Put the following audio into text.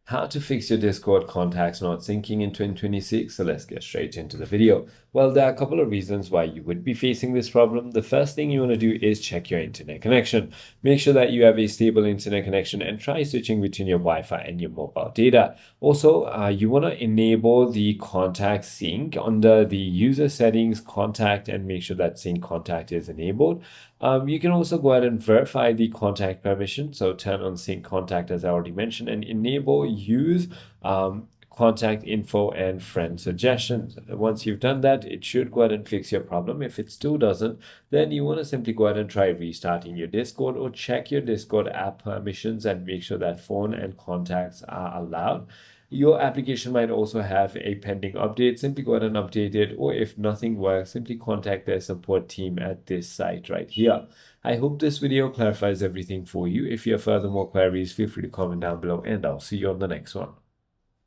How to fix your Discord contacts not syncing in 2026. So let's get straight into the video. Well, there are a couple of reasons why you would be facing this problem. The first thing you want to do is check your internet connection. Make sure that you have a stable internet connection and try switching between your Wi-Fi and your mobile data. Also, you want to enable the contact sync under the user settings contact and make sure that sync contact is enabled. You can also go ahead and verify the contact permission. So turn on sync contact as I already mentioned and enable use contact info and friend suggestions. Once you've done that, it should go ahead and fix your problem. If it still doesn't, then you want to simply go ahead and try restarting your Discord or check your Discord app permissions and make sure that phone and contacts are allowed. Your application might also have a pending update. Simply go ahead and update it, or if nothing works, simply contact their support team at this site right here. I hope this video clarifies everything for you. If you have further more queries, feel free to comment down below and I'll see you on the next one.